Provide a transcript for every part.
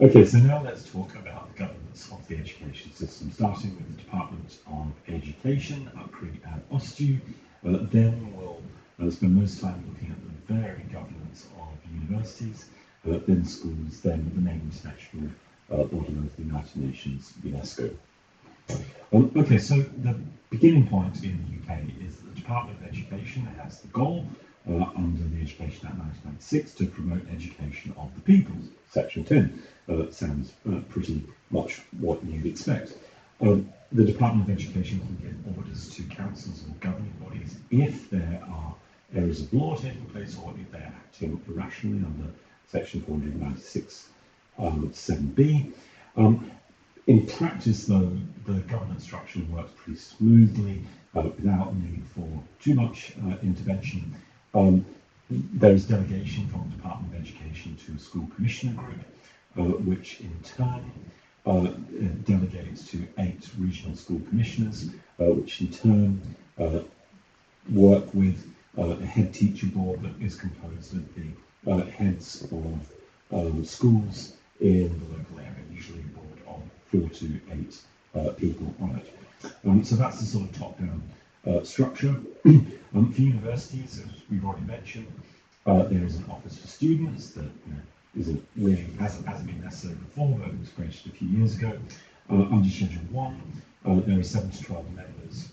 Okay, so now let's talk about the governance of the education system, starting with the Department of Education, UCRI and OSTU. Then we'll spend most time looking at the varied governance of universities, then schools, then the main international body of the United Nations, UNESCO. Okay, so the beginning point in the UK is that the Department of Education has the goal under the Education Act 1996 to promote education of the people. Section 10 sounds pretty much what you'd expect. The Department of Education can give orders to councils or governing bodies if there are areas of law taking place or if they're acting irrationally under Section 496 7b. In practice, though, the governance structure works pretty smoothly without need for too much intervention. There is delegation from the Department of Education to a school commissioner group, which in turn delegates to 8 regional school commissioners, which in turn work with a head teacher board that is composed of the heads of schools in the local area, usually a board of 4 to 8 people on it. So that's the sort of top-down structure. For universities, as we've already mentioned, there is an office for students that isn't really hasn't been necessary before, but it was created a few years ago. Under Schedule 1, there are 7 to 12 members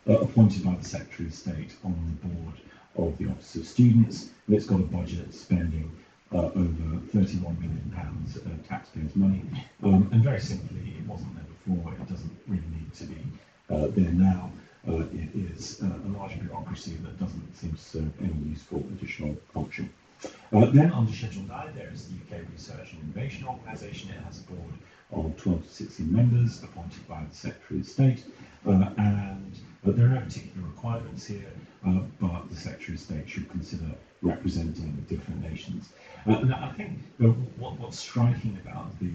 appointed by the Secretary of State on the board of the Office of Students, and it's got a budget spending over £31 million of taxpayers' money. And very simply, it wasn't there before, it doesn't really need to be there now. It is a large bureaucracy that doesn't seem to serve any useful additional function. Then under Schedule 9, there is the UK Research and Innovation Organisation. It has a board of 12 to 16 members appointed by the Secretary of State, and there are no particular requirements here, but the Secretary of State should consider representing different nations. And I think what's striking about the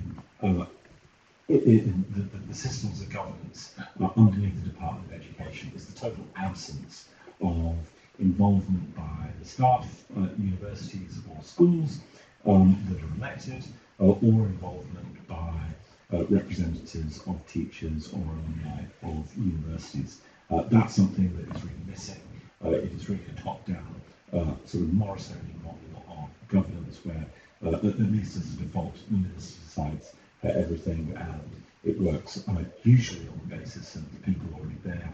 systems of governance underneath the Department of Education is the total absence of involvement by the staff at universities or schools that are elected, or involvement by representatives of teachers or alumni of universities. That's something that is really missing. It is really a top-down sort of Morrisonian model of governance where, at least as a default, the minister decides everything, and it works usually on the basis of the people already there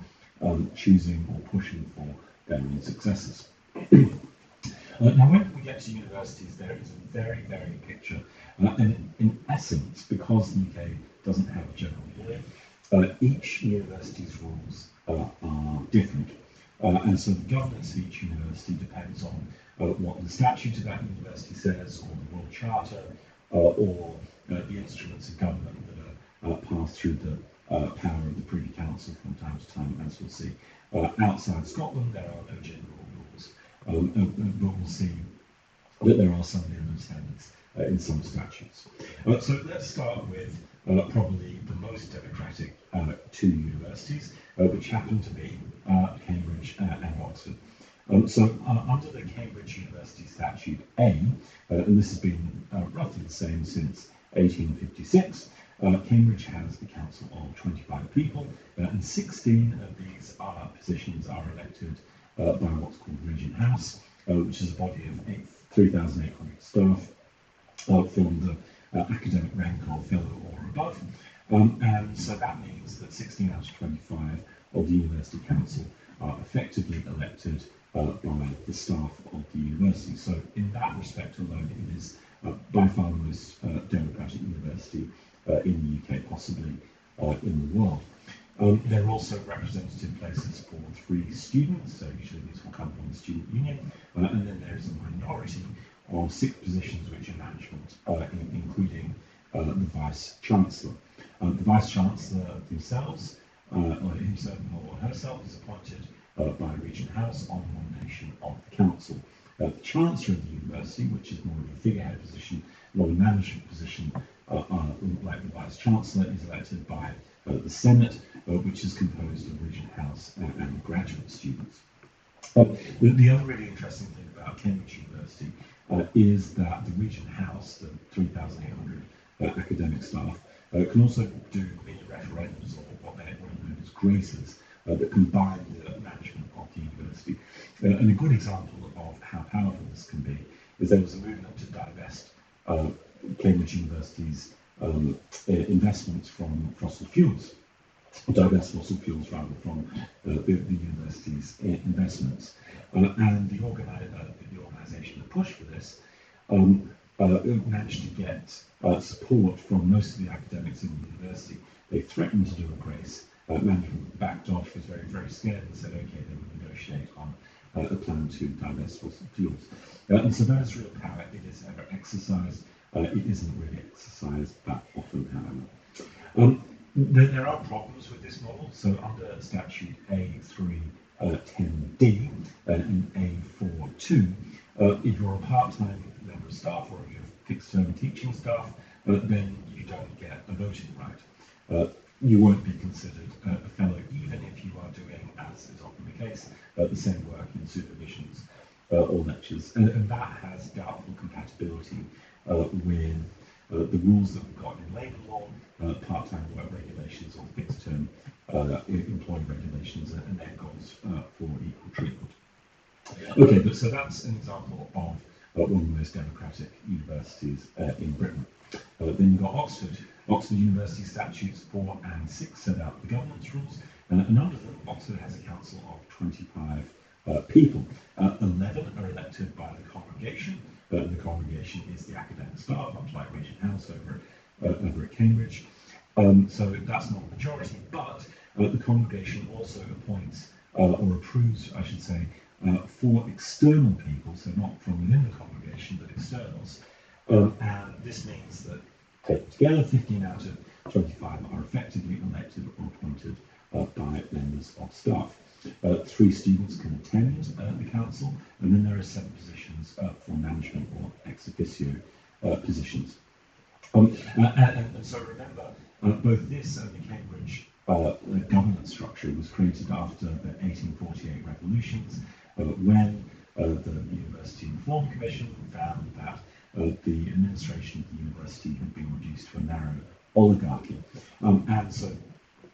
choosing or pushing for their own successors. Now, when we get to universities, there is a very varied picture, and in essence, because the UK doesn't have a general law, each university's rules are different, and so the governance of each university depends on what the statute of that university says, or the World Charter, or the instruments of government that are passed through the power of the Privy Council from time to time, as we'll see. Outside Scotland, there are no general rules, but we'll see that there are some minimum standards in some statutes. So let's start with probably the most democratic 2 universities, which happen to be Cambridge and Oxford. So under the Cambridge University Statute A, and this has been roughly the same since 1856, Cambridge has a council of 25 people, and 16 of these positions are elected by what's called Regent House, which is a body of 3,800 staff from the academic rank of fellow or above. And so that means that 16 out of 25 of the University Council are effectively elected by the staff of the university. So in that respect alone, it is by far the most democratic university in the UK, possibly in the world. There are also representative places for 3 students, so usually these will come from the student union, and then there is a minority of 6 positions which are management, including the Vice-Chancellor. The Vice-Chancellor themselves, or himself or herself, is appointed by Regent House on nomination of the Council. The Chancellor of the University, which is more of a figurehead position, not a management position, like the Vice-Chancellor, is elected by the Senate, which is composed of Regent House and graduate students. The other really interesting thing about Cambridge University is that the Regent House, the 3,800 academic staff, can also do mini referendums, or what are known as graces, that combine the management of the university. And a good example of how powerful this can be is there was a movement to divest Cambridge University's investments from fossil fuels, divest fossil fuels rather from the university's investments. And the organisation that pushed for this managed to get support from most of the academics in the university. They threatened to do a grace. Management backed off, was very, very scared, and said, okay, they would negotiate on a plan to divest fossil fuels. And so that is real power. It is ever exercised. It isn't really exercised that often, however. There are problems with this model. So under statute A310D and A42, if you're a part-time member of staff or if you're fixed-term teaching staff, then you don't get a voting right. You won't be considered a fellow even if you are doing, as is often the case, the same work in supervisions or lectures. And that has doubtful compatibility with the rules that we've got in labour law, part-time work regulations or fixed-term employee regulations, and their goals for equal treatment. Okay, but so that's an example of one of the most democratic universities in Britain. Then you've got Oxford. Oxford University Statutes 4 and 6 set out the governance rules, and under them, Oxford has a council of 25 people. 11 are elected by the congregation. The congregation is the academic staff, much like Regent House over at Cambridge. So that's not a majority, but the congregation also appoints or approves, I should say, 4 external people, so not from within the congregation, but externals. And this means that, taken together, 15 out of 25 are effectively elected or appointed by members of staff. 3 students can attend the council, and then there are 7 positions for management or ex officio positions. And so remember, both this and the Cambridge governance structure was created after the 1848 revolutions, when the University Reform Commission found that the administration of the university had been reduced to a narrow oligarchy. And so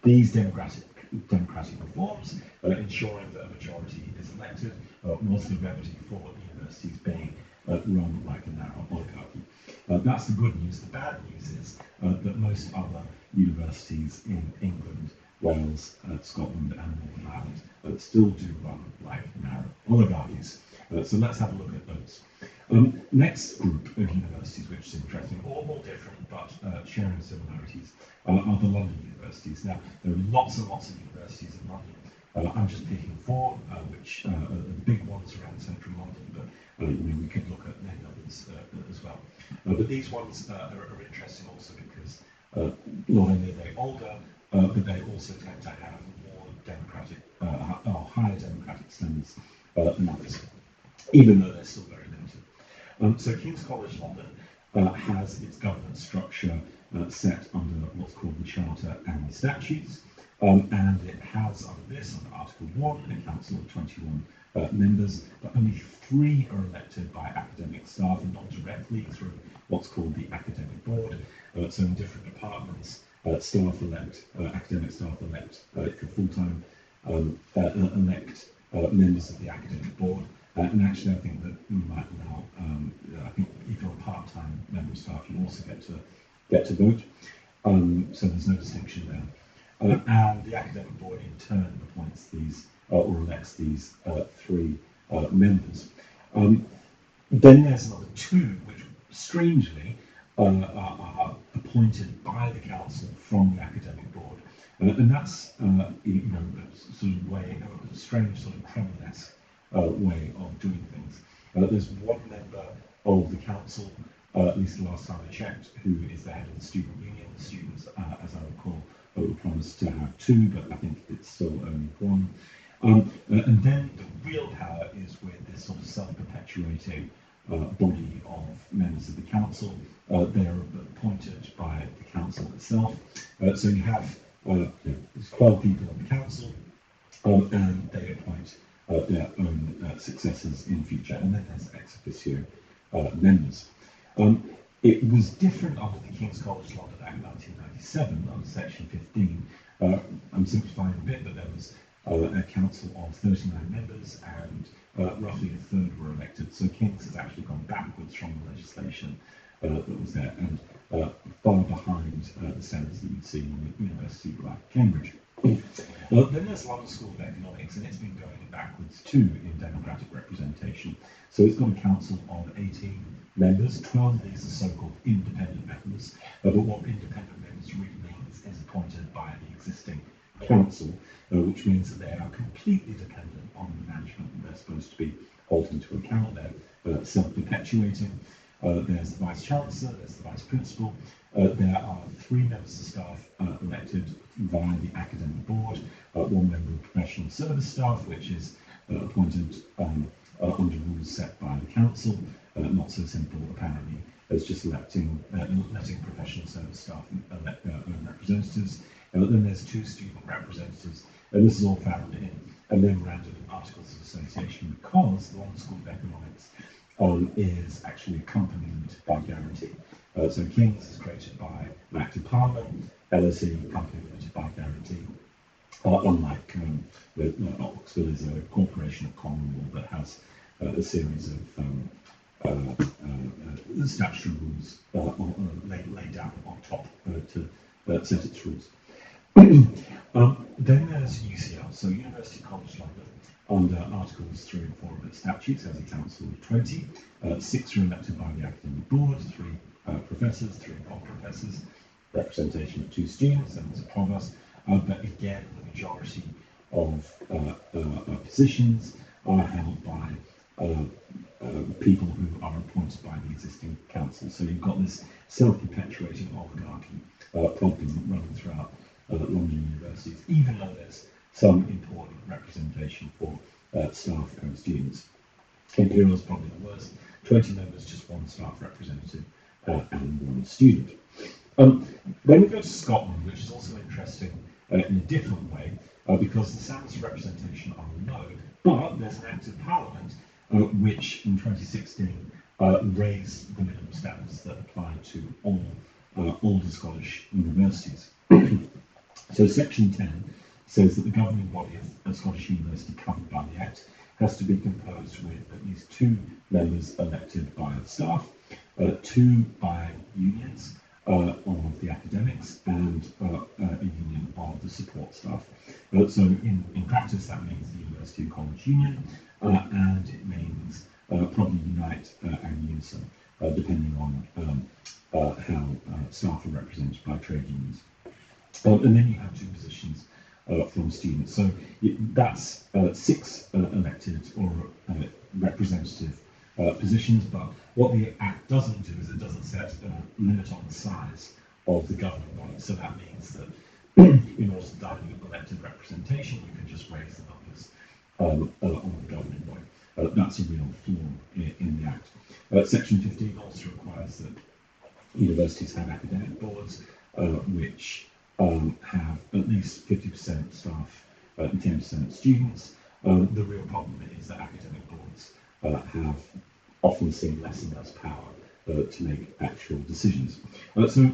these democratic reforms, ensuring that a majority is elected, was the remedy for universities being run like a narrow oligarchy. That's the good news. The bad news is that most other universities in England, Wales, Scotland and Northern Ireland still do run like narrow oligarchies. So let's have a look at those. Next group of universities, which is interesting, all different but sharing similarities, are the London universities. Now, there are lots and lots of universities in London. I'm just picking 4, which are the big ones around central London, but we could look at many others as well. But these ones are interesting also because not only are they older, but they also tend to have more democratic, higher democratic standards than others, even though they're still very limited. So King's College London has its governance structure set under what's called the Charter and the Statutes, and it has under this, under Article 1, a council of 21 members, but only 3 are elected by academic staff and not directly through what's called the academic board. So in different departments, staff elect, academic staff elect, if you're full-time, elect members of the academic board. And actually, I think that we might now, I think if you're a part-time member of staff, you also get to vote. So there's no distinction there. And the academic board in turn appoints these or elects these 3 members. Then there's another 2, which strangely are appointed by the council from the academic board, and that's a sort of way, a strange sort of Kremlin-esque way of doing things. There's 1 member of the council, at least the last time I checked, who is the head of the student union. The students, as I recall, were promised to have 2, but I think it's still only 1. And then the real power is with this sort of self-perpetuating body of members of the council. They are appointed by the council itself. So you have 12 people on the council, and they appoint their own successors in future. And then there's ex officio members. It was different under the King's College London Act 1997, under Section 15. I'm simplifying a bit, but there was a council of 39 members, and roughly a third were elected. So King's has actually gone backwards from the legislation that was there, and far behind the standards that you'd see in a university like Cambridge. Then there's London School of Economics, and it's been going backwards too in democratic representation. So it's got a council of 18 members. 12 of these are so-called independent members, but what independent members really means is appointed by the existing council, which means that they are completely dependent on the management that they're supposed to be holding to account. They're self-perpetuating. There's the Vice-Chancellor, there's the Vice-Principal. There are 3 members of staff elected via the academic board, 1 member of professional service staff, which is appointed under rules set by the council. Not so simple, apparently, as just letting professional service staff elect their own representatives. Then there's 2 student representatives, and this is all found in a memorandum of Articles of Association, because the London School of Economics is actually accompanied by guarantee. So King's is created by an Act of Parliament, LSE accompanied by guarantee. Unlike Oxford is a corporation of common law that has a series of statutory rules laid down on top to set its rules. Then there's UCL, so University College London, under Articles 3 and 4 of its statutes, has a council of 20. 6 are elected by the academic board, 3 professors, 3 non-professors, representation of 2 students, and there's a provost. But again, the majority of positions are held by people who are appointed by the existing council. So you've got this self-perpetuating oligarchy problem running throughout London universities, even though there's some important representation for staff and students. Imperial is probably the worst. 20 members, just 1 staff representative and 1 student. Then we go to Scotland, which is also interesting in a different way, because the standards of representation are low, but there's an Act of Parliament which in 2016 raised the minimum standards that apply to all the Scottish universities. So Section 10 says that the governing body of a Scottish university covered by the Act has to be composed with at least 2 members elected by the staff, 2 by unions of the academics, and a union of the support staff. So in practice, that means the University and College Union, and it means probably Unite and Unison, depending on how staff are represented by trade unions. And then you have 2 positions from students. So that's 6 elected or representative positions, but what the Act doesn't do is it doesn't set a limit on the size of the governing body. So that means that in order to dilute elected representation, you can just raise the numbers on the governing body. That's a real flaw in the Act. Section 15 also requires that universities have academic boards which have at least 50% staff and 10% students. The real problem is that academic boards have often seen less and less power to make actual decisions. So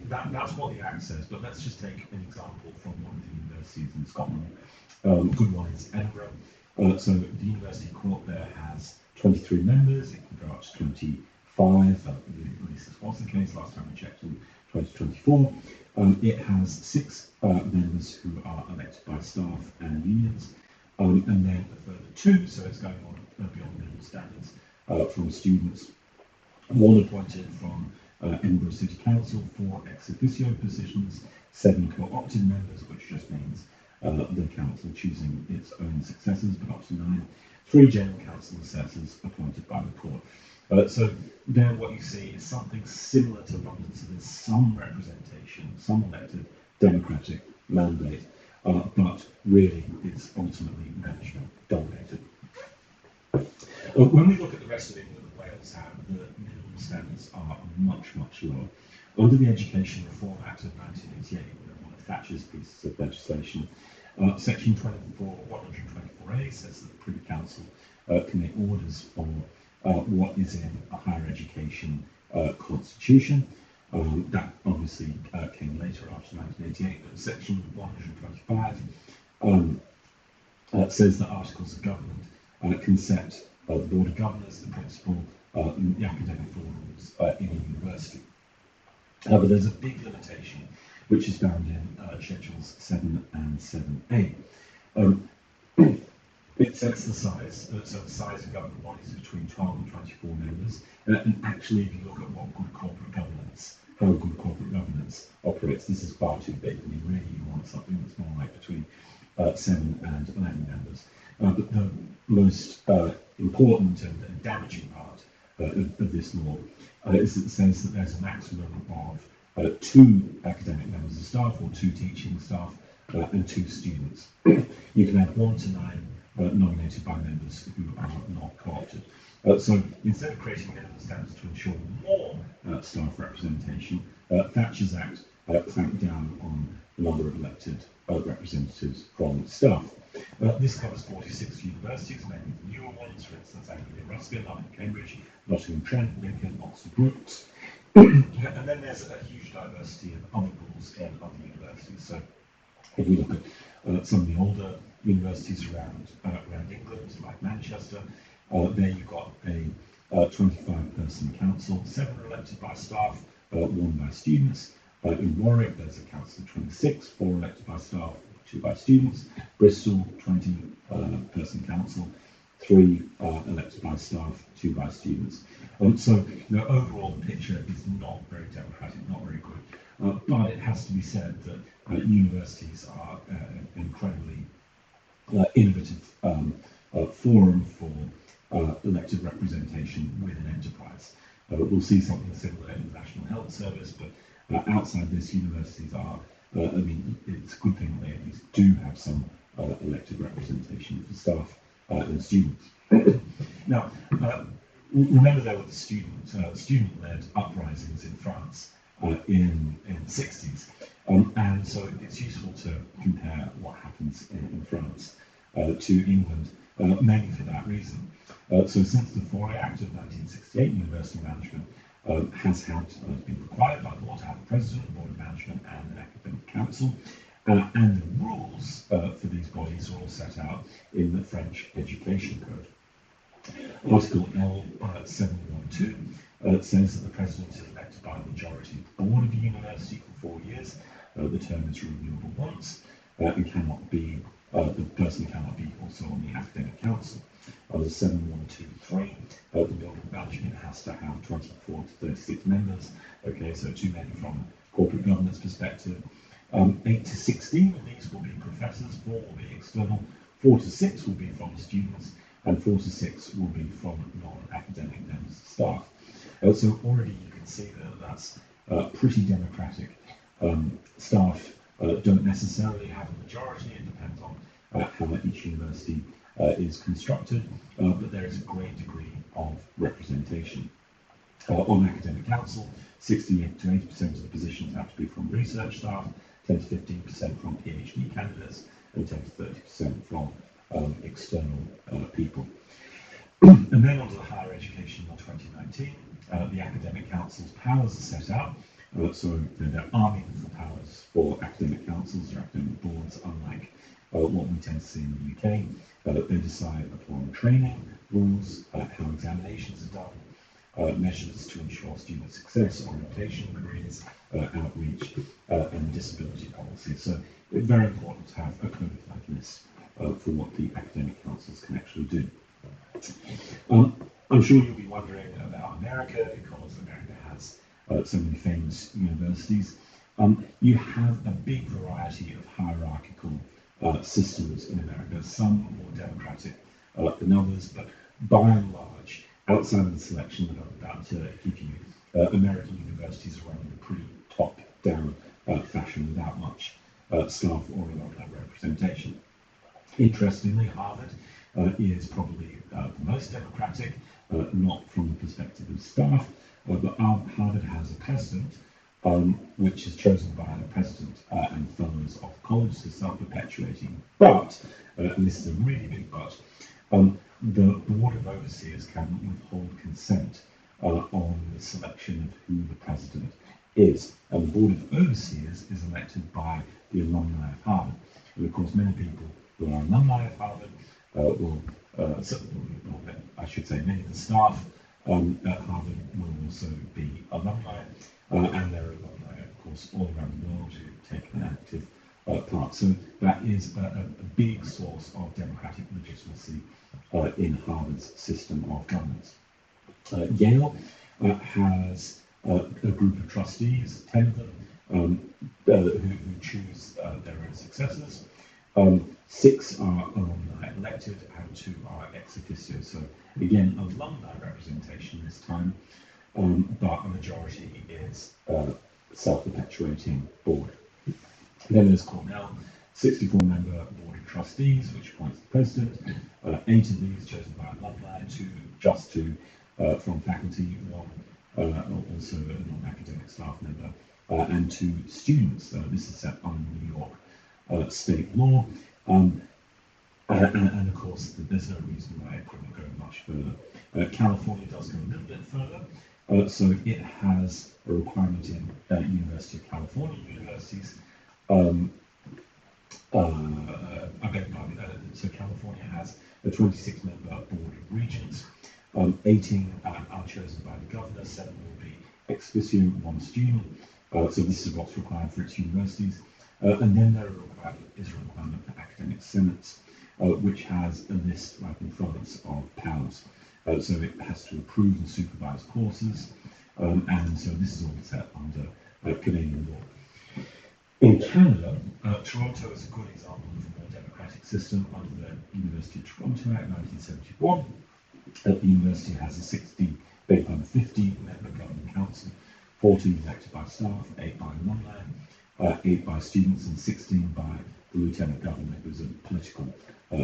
that's what the Act says, but let's just take an example from one of the universities in Scotland. A good one is Edinburgh. So the University Court there has 23 members. It can go up to 25, at least this was the case last time I checked in 2024. It has 6 members who are elected by staff and unions, and then a further 2, so it's going on beyond minimum standards, from students, 1 appointed from Edinburgh City Council, 4 ex officio positions, 7 co-opted members, which just means the council choosing its own successors, but up to 9, 3 general council assessors appointed by the court. So there what you see is something similar to London, so there's some representation, some elected democratic mandate, but really it's ultimately management dominated. When we look at the rest of England and Wales, the minimum standards are much, much lower. Under the Education Reform Act of 1988, one of Thatcher's pieces of legislation, Section 124A says that the Privy Council can make orders for what is in a higher education constitution. That obviously came later after 1988, but section 125 says that articles of government can set the board of governors, the principal, the academic rules in a university. But there's a big limitation, which is found in Schedules 7 and 7a. It sets the size, so the size of government bodies between 12 and 24 members, and actually if you look at what good corporate governance, how good corporate governance operates, this is far too big. I mean, really you want something that's more like between 7 and 11 members. But the most important and damaging part of this law is that it says that there's a maximum of 2 academic members of staff or 2 teaching staff and 2 students. You can have 1 to 9 nominated by members who are not co-opted. So instead of creating minimum standards to ensure more staff representation, Thatcher's Act clamped down on the number of elected representatives from staff. This covers 46 universities, mainly the newer ones, for instance, Anglia Ruskin, London, Cambridge, Nottingham Trent, Lincoln, Oxford Brookes. And then there's a huge diversity of other rules in other universities. So if we look at some of the older universities around England, like Manchester, there you've got a 25-person council, 7 are elected by staff, 1 by students. In Warwick, there's a council of 26, 4 elected by staff, 2 by students. Bristol, 20-person council, 3 elected by staff, 2 by students. So the overall picture is not very democratic, not very good. But it has to be said that universities are an incredibly innovative forum for elected representation within enterprise. We'll see something similar in the National Health Service, but outside this, universities are, I mean, it's a good thing that they at least do have some elected representation for staff and students. Now, remember there were the student-led uprisings in France in the 60s, and so it's useful to compare what happens in France to England, mainly for that reason. So since the Foray Act of 1968, university management has been required by law to have a president, a board of management, and an academic council. And the rules for these bodies are all set out in the French Education Code. Article L712 says that the president is elected by a majority of the board of the university for 4 years. The term is renewable once, and cannot be the person cannot be also on the academic council. Under 7123, the board of management has to have 24 to 36 members. Okay, so too many from a corporate governance perspective. 8 to 16 of these will be professors, 4 will be external, 4 to 6 will be from students, and 4 to 6 will be from non-academic members of staff. So already you can see that that's pretty democratic. Staff don't necessarily have a majority, it depends on how each university is constructed, but there is a great degree of representation. On academic council, 68 to 80% of the positions have to be from research staff, 10 to 15% from PhD candidates, and 10 to 30% from external people. And then onto the Higher Education Law 2019, the Academic Council's powers are set out. So there are meaningful powers for academic councils or academic boards, unlike what we tend to see in the UK. They decide upon training rules, how examinations are done, measures to ensure student success, orientation, careers, outreach, and disability policy. So it's very important to have a code like this for what the academic councils can actually do. I'm sure you'll be wondering about America, because America has so many famous universities. You have a big variety of hierarchical systems in America, some more democratic than others, but by and large, outside of the selection that I'm about to give you, American universities are run in a pretty top-down fashion without much staff or alumni representation. Interestingly, Harvard is probably the most democratic, not from the perspective of staff, but Harvard has a president, which is chosen by the president and fellows of the college, so self-perpetuating. But, and this is a really big but, The Board of Overseers can withhold consent on the selection of who the president is. And the Board of Overseers is elected by the alumni of Harvard. And of course, many people who are alumni of Harvard I should say, many of the staff at Harvard will also be alumni, and there are alumni, of course, all around the world who take an active part. So that is a big source of democratic legitimacy in Harvard's system of governance. Yale has a group of trustees, 10 of them, who choose their own successors. 6 are alumni elected and 2 are ex officio. So again, alumni representation this time, but a majority is self-perpetuating board. Then there's Cornell, 64-member board of trustees, which appoints the president. 8 of these chosen by alumni, 2 from faculty, 1 also a non-academic staff member, and 2 students. This is set under New York state law. And of course, there's no reason why it couldn't go much further. California does go a little bit further. So it has a requirement in University of California universities. I beg your pardon. So California has a 26-member board of regents. 18 are chosen by the governor. 7 will be ex officio, 1 student. So this is what's required for its universities. And then there is a requirement for academic senates, which has a list, like in France, of powers. So it has to approve and supervise courses, and so this is all set under Canadian law. In Canada, Toronto is a good example of a more democratic system under the University of Toronto Act 1971. The university has a 50-member governing council, 14 elected by staff, 8 by alumni, 8 by students, and 16 by the lieutenant governor, who's a political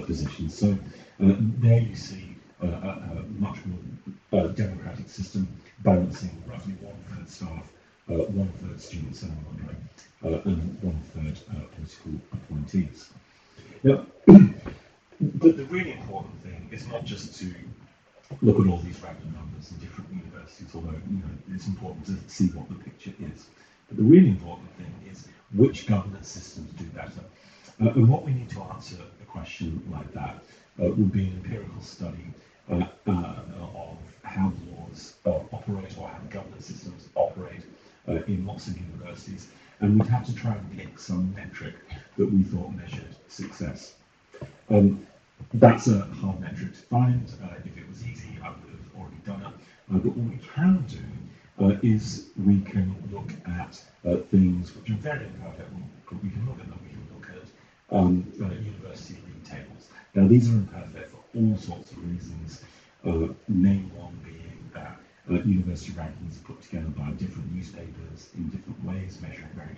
position. So there you see a much more democratic system, balancing roughly 1/3 staff, 1/3 students and alumni, and 1/3 political appointees. Now, the really important thing is not just to look at all these random numbers in different universities, although it's important to see what the picture is. But the really important thing is which governance systems do better. And what we need to answer a question like that would be an empirical study of how the laws operate, or how the governance systems operate in lots of universities. And we'd have to try and pick some metric that we thought measured success. That's a hard metric to find. If it was easy, I would have already done it. But what we can do is we can look at things which are very imperfect. We can look at them. We can look at university league tables. Now, these are imperfect for all sorts of reasons. Main one being that university rankings are put together by different newspapers in different ways, measuring very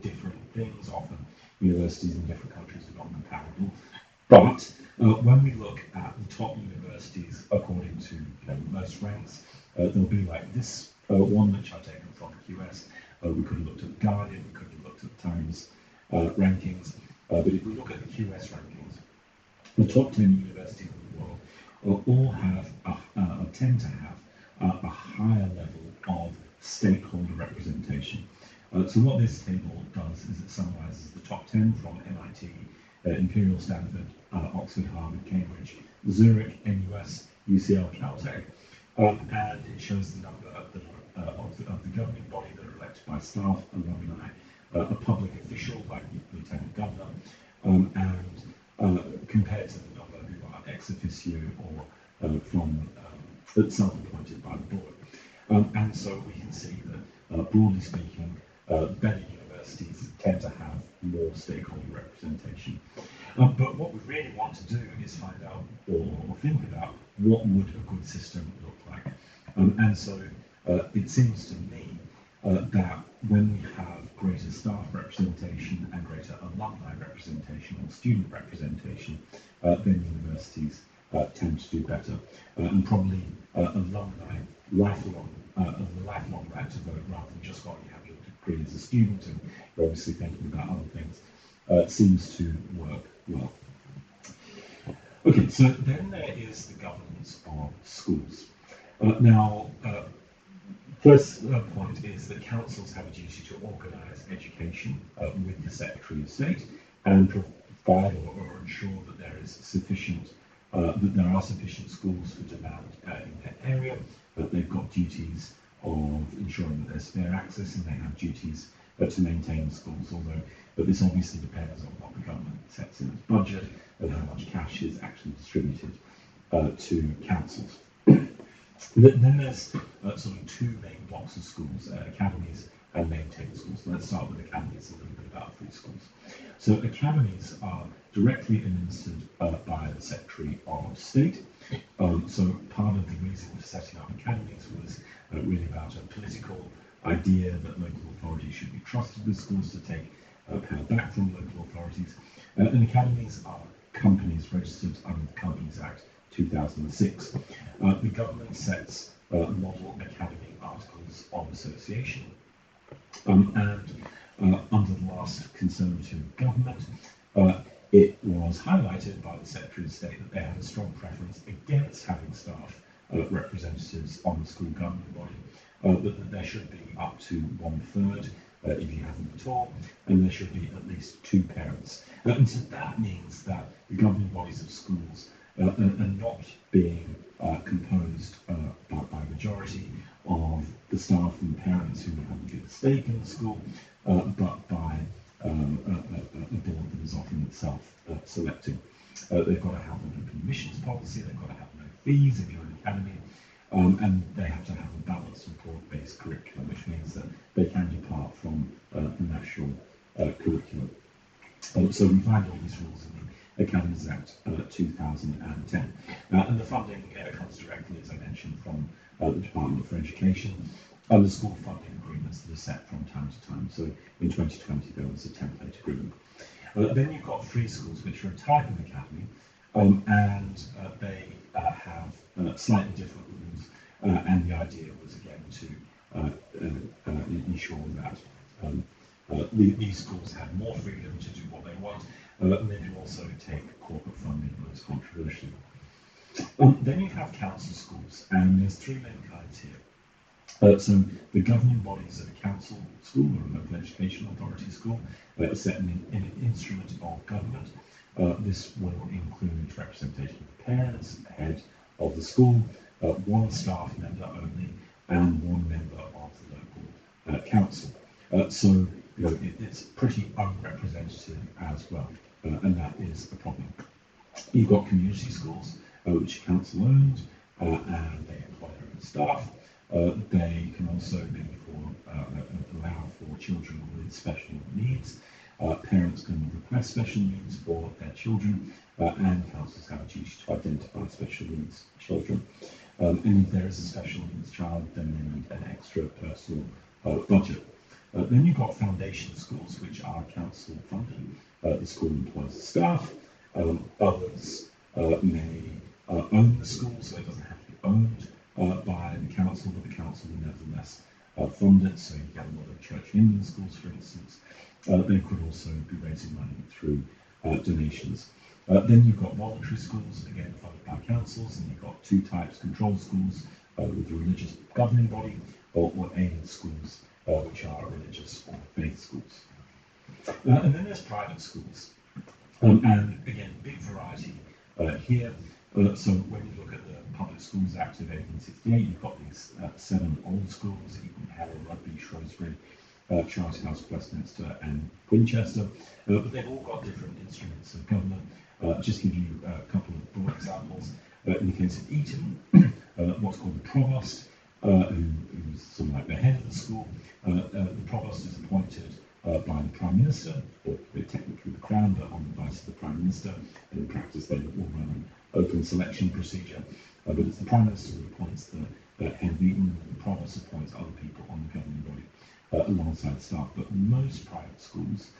different things. Often, universities in different countries are not comparable. But when we look at the top universities according to most ranks, there'll be like this one which I've taken from the QS. We could have looked at the Guardian, we could have looked at the Times rankings. But if we look at the QS rankings, the top 10 universities in the world all have tend to have a higher level of stakeholder representation. So what this table does is it summarizes the top 10 from MIT, Imperial, Stanford, Oxford, Harvard, Cambridge, Zurich, NUS, UCL, Caltech, and it shows the number of the governing body that are elected by staff, alumni, a public official like the lieutenant governor, and compared to the number who are ex officio or from self-appointed by the board. And so we can see that, broadly speaking, better universities tend to have more stakeholder representation. But what we really want to do is find out or think about what would a good system look like. And so it seems to me that when we have greater staff representation and greater alumni representation or student representation, then universities tend to do better. And probably alumni lifelong right to vote rather than just while you have your degree as a student and you're obviously thinking about other things, seems to work well. So then there is the governance of schools. Now, first point is that councils have a duty to organise education with the Secretary of State and provide or ensure that there is sufficient, that there are sufficient schools for demand in their area. That they've got duties of ensuring that there's fair access, and they have duties to maintain schools. But this obviously depends on what the government sets in its budget and how much cash is actually distributed to councils. Then there's sort of two main blocks of schools, academies and maintained schools. Let's start with academies, a little bit about free schools. So academies are directly administered by the Secretary of State. So part of the reason for setting up academies was really about a political idea that local authorities should be trusted with schools to take power back from local authorities. And academies are companies registered under the Companies Act 2006. The government sets model academy articles of association. And under the last Conservative government, it was highlighted by the Secretary of State that they had a strong preference against having staff representatives on the school governing body, but that there should be up to 1/3 if you have them at all, and there should be at least 2 parents. And so that means that the governing bodies of schools are not being composed by a majority of the staff and parents who have a good stake in the school, but by a board that is often itself selecting. They've got to have an open admissions policy, they've got to have no fees if you're an academy, and they have to have a balanced and broad-based curriculum, which means that they can depart from the national curriculum. So we find all these rules in the Academies Act 2010. And the funding comes directly, as I mentioned, from the Department for Education and the school funding agreements that are set from time to time. So in 2020 there was a template agreement. Then you've got free schools, which are a type of academy, and they have slightly different rules. And the idea was again to ensure that these schools have more freedom to do what they want, and they can also take corporate funding most controversially. Then you have council schools, and there's 3 main kinds here. So the governing bodies of a council school or a local education authority school are set in an instrument of government. This will include representation of the parents, the head of the school, 1 staff member only, and 1 member of the local council. So it's pretty unrepresentative as well, and that is a problem. You've got community schools, which are council owned, and they employ their own staff. They can also be allow for children with special needs. Parents can request special needs for their children, and councils have a duty to identify special needs children. And if there is a special needs child, then they need an extra personal budget. Then you've got foundation schools, which are council funded. The school employs the staff. Others may own the school, so it doesn't have to be owned by the council, but the council will nevertheless fund it. So you get a lot of Church and Indian schools, for instance. They could also be raising money through donations. Then you've got voluntary schools, again funded by councils, and you've got 2 types: controlled schools with a religious governing body, or aided schools, which are religious or faith schools. And then there's private schools, and again, big variety here. So when you look at the Public Schools Act of 1868, you've got these 7 old schools: Eton, Harrow, Rugby, Shrewsbury, Charterhouse, Westminster, and Winchester. But they've all got different instruments of government. Just give you a couple of broad examples. In the case of Eton, what's called the provost, who's sort of like the head of the school. The provost is appointed by the Prime Minister, or technically the Crown, but on advice of the Prime Minister. And in practice, they will run an open selection procedure. But it's the Prime Minister who appoints the head of Eton, and the provost appoints other people on the governing body alongside staff. But most private schools,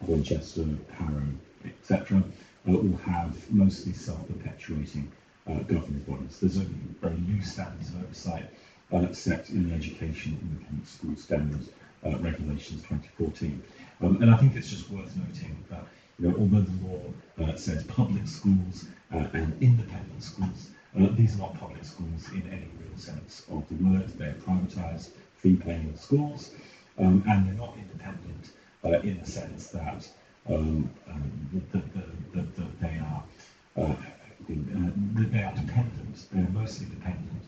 Winchester, Harrow, etc., will have mostly self-perpetuating governing bodies. There's only very loose standards of oversight set in the Education Independent School Standards Regulations 2014. And I think it's just worth noting that although the law says public schools and independent schools, these are not public schools in any real sense of the word. They're privatised, fee-paying schools, and they're not independent in the sense that they are they are dependent. They're mostly dependent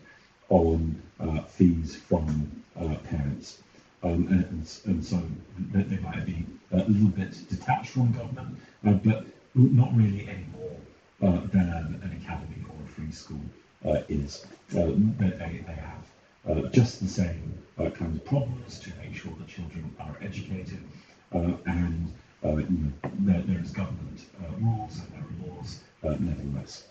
on fees from parents, and so they might be a little bit detached from government, but not really any more than an academy or a free school is. They have just the same kinds of problems to make sure that children are educated, and there is government rules and there are laws nevertheless.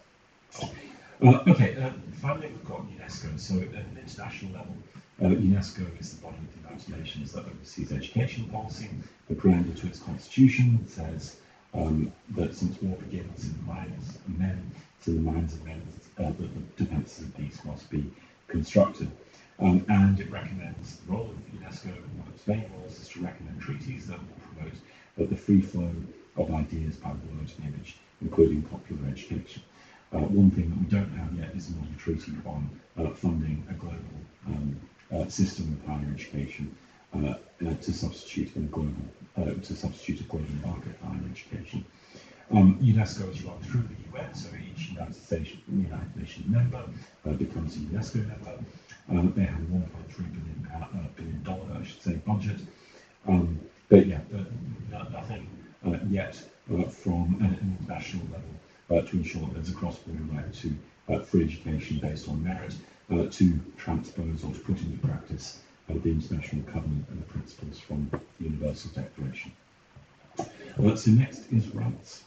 Finally we've got UNESCO. So at an international level, UNESCO is the body of the United Nations that oversees education policy. The preamble to its constitution says that since war begins in the minds of men, it's in the minds of men that the defences of peace must be constructed. And it recommends the role of UNESCO, one of its main roles is to recommend treaties that will promote the free flow of ideas by word and image, including popular education. One thing that we don't have yet is a model treaty on funding a global system of higher education to substitute a global market for higher education. UNESCO is run through the UN, so each United Nations member becomes a UNESCO member. They have a $1.3 billion budget. But yeah, nothing yet from an international level to ensure that there's a cross-border right to free education based on merit, to transpose or to put into practice the international covenant and the principles from the Universal Declaration. So next is rights.